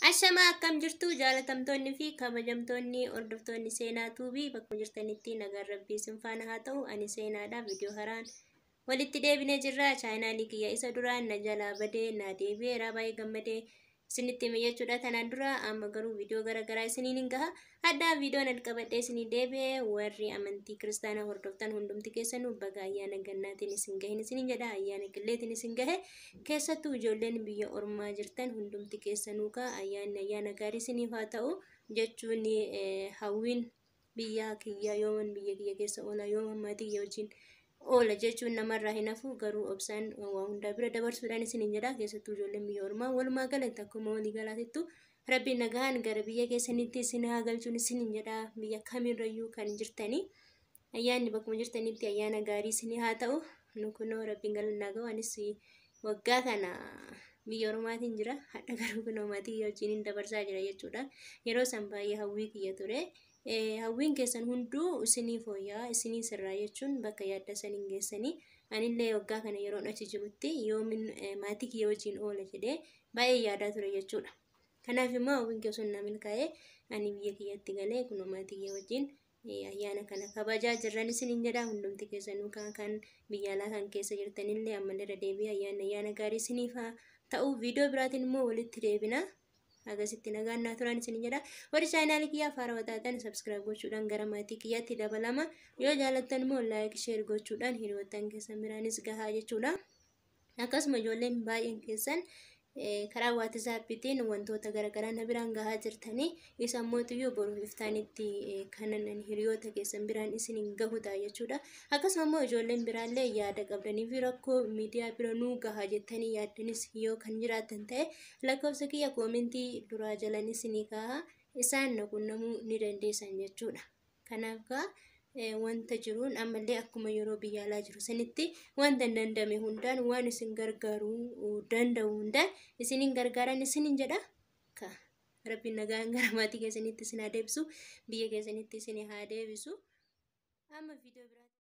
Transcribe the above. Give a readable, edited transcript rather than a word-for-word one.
Ashama akkam jirtu jaalatamtoonni fi kabajamtoonni hordoftoonni seenaa tuubii bakka jirtanitti nagaan rabbii isin faana haa ta'u. Ani seenaadha viidiyoo haraan walitti deebinee jirra. Chaayinaalii kiyya isa duraan na jalaa badee na deebi'eera baay'ee gammadee isinitti hime jechuudha. Tanaan dura amma garuu viidiyoo garaagaraa isiniin hin gaha. Addaa viidiyoon alqabadhee isinii deebi'ee warri amantii kiristaanaa hordoftan hundumti keessanuu baga ayyaana gannaatiin isin gahin isiniin jedha. Ayyaana qilleetiin isin gahe keessattuu ijoolleen biyya ormaa jirtan hundumti keessanuu ka ayyaana gaarii isiniif haa ta'u jechuun hawwiin biyya kiyya yooman biyya kiyya keessa oola yooman maatii wajjin oola jechuun namarraa hin hafu garuu obsaan waa hundaa bira dabarsuudhaan isiniin jedha. Keessattuu ijoolleen biyya ormaa walumaa galatti akkuma walii galaatittu rabbiin nagahaan gara biyya keessanitti isin haa galchuun isiniin jedha. Biyya kamirrayyuu kan jirtanii ayyaanni bakkuma jirtanitti ayyaana gaarii isinii haa ta'u. Nu kunoo rabbiin galannaa gahu anis waggaa kana biyya ormaatiin jira. Hadha garuu kunoo maatii wajjin dabarsaa jira jechuudha. Yeroo san baay'ee hawwii kiyya ture. Hawwiin keessan hunduu isinii fooyyaa isinii sirraa jechuun bakka yaadda saniin geessanii anillee waggaa kana yeroo achi jirutti yoomin maatii kiyya wajjin oola jedhee baay'ee yaadaa ture jechuudha. Kanaaf immoo hawwiin kiyya sun na milkaa'ee ani biyya kiyyatti galee kunoo maatii kiyya wajjin ayyaana kana kabajaa jirran isiniin jedha. Hundumti keessanuu kan biyya alaa kan keessa jirtanillee ammallee irra deebi'ee ayyaana gaarii isiniif haa ta'u. Viidiyoo biraatiin immoo walitti deebina. Agasitti nagaan naa turan isiniin jedha. Warri chaayinaalii kiyyaa faara wataatan sabskiraayib gochuudhaan gara maatii kiyyaatti dabalama. Yoo jaalattan immoo laayik sheer gochuudhaan hiriyoottan keessan biraanis gahaa jechuudha. Akkasuma ijoolleen baay'een keessan karaa waatisaappiitiin wantoota garaagaraa na biraan gahaa jirtanii isa mootiyyuu boruuf iftaanitti kanan hiriyoota keessan biraan isiniin gahu ta'a jechuudha. Akkasuma immoo ijoolleen biraallee yaada qabdanii fi rakkoo miidiyaa bira nuu gahaa jettanii yaaddanis yoo kan jiraatan ta'e lakkoofsa kiyya koomentii duraa jalan isinii kaa'aa isaan na qunnamuu ni dandeessan jechuudha. Kanaaf wanta jiruun ammallee akkuma yeroo biyya alaa jiru sanitti wanta dandame hundaan waan isin gargaaruu danda'u hundaan isiniin gargaaran isiniin jedha. Rabbiin nagaan gara maatii keessanitti isin haa deebisu, biyya keessanitti isin haa deebisu. Amma viidiyoo biraatti